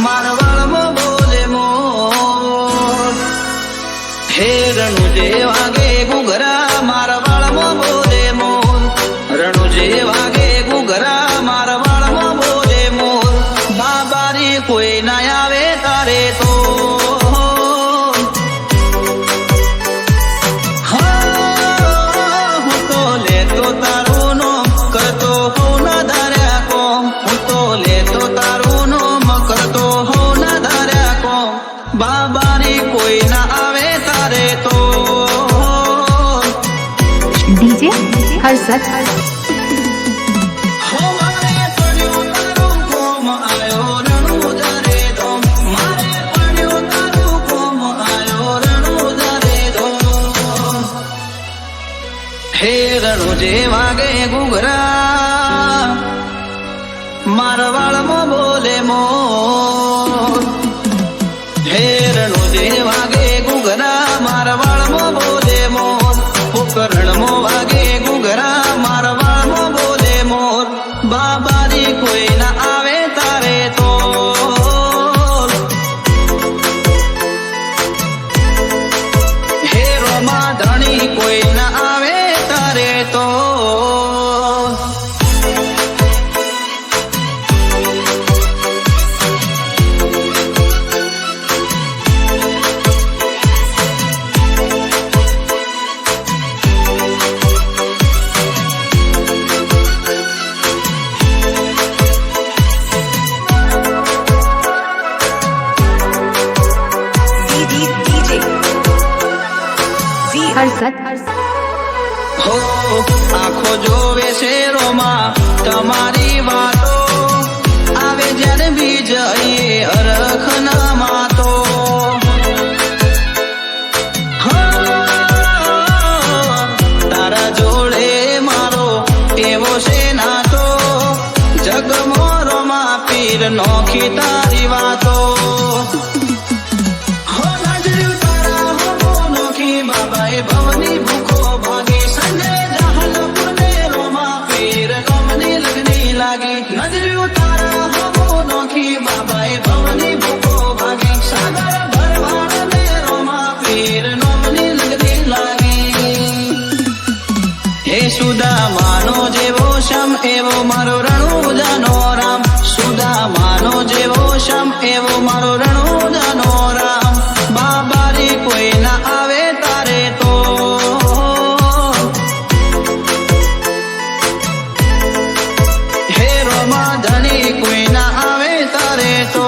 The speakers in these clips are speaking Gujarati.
મારવાડમાં બોલે મોર હે રણુજે વાગે ઘૂઘરા મારવાડમાં બોલે મોર રણુજે વાગે ઘૂઘરા મારવાડમાં બોલે મોર બાબારી કોઈ ના આવે તારે તો હું તો લેતો તારું નામ કરતો હોઉં ના ધાર્યા કોમ હું તો લેતો તારું નામ કરતો હોઉં ના ધાર્યા કોમ બાબારી કોઈ ના આવે તારે તો डीजे हर्षद હે રણુજે વાગે ઘૂઘરા મારવાડમાં બોલે મોર હે રણુજે વાગે ઘૂઘરા મારવાડમાં બોલે મોર પોકરણમાં વાગે ઘૂઘરા મારવાડમાં બોલે મોર બાબારી કોઈ ના આવે તારે તો હે રોમા ધણી કોઈ ના આવે તારે તો हर्षद હો આંખો જોવે છે રોમા તમારી વાતો આવે જ્યારે બીજ અરખ ના માતો તારા જોડે મારો એવો છે નાતો જગમો રોમા પીર નોખી તારી વાતો બાબાએ ભવની ભૂખો ભાગી સંજય જહાલપુર ને રોમા પીર નોમની લગની લાગી નજર્યું તારા હવો નોખી બાબાએ ભવની ભૂખો ભાગી સાગર ભરવાડ ને રોમા પીર નોમની લગની લાગી હે સુદામાનો જેવો શ્યામ એવો મારો રણુજાનો રામ સુદામાનો જેવો શ્યામ એવો મારો રણુજાનો રામ બાબારી કોઈ ના આવે તારે તો હે રોમા ધણી કોઈ ના આવે તારે તો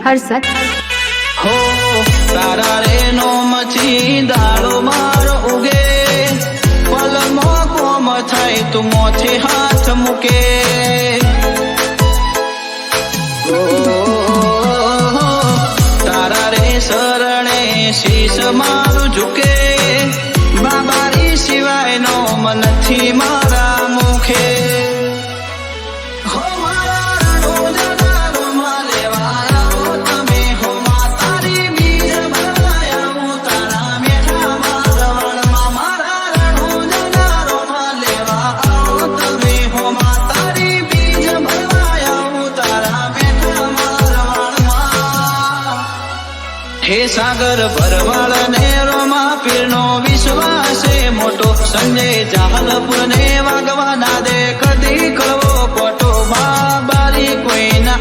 हर्षद હો તારા રે નો મછી દાડો માર ઉગે પલમો કોમ થાય તું મોથે હાથ મૂકે તારા રે શરણે શીશ મારું ઝુકે બાબારી સિવાય નો નથી મારા મુખે હે સાગર ભરવાડ ને રોમા પીર નો વિશ્વાસ મોટો સંજય જહાલપુર ને વાગવા ના દે કદી કળવો ખોટો બાબારી કોઈ ના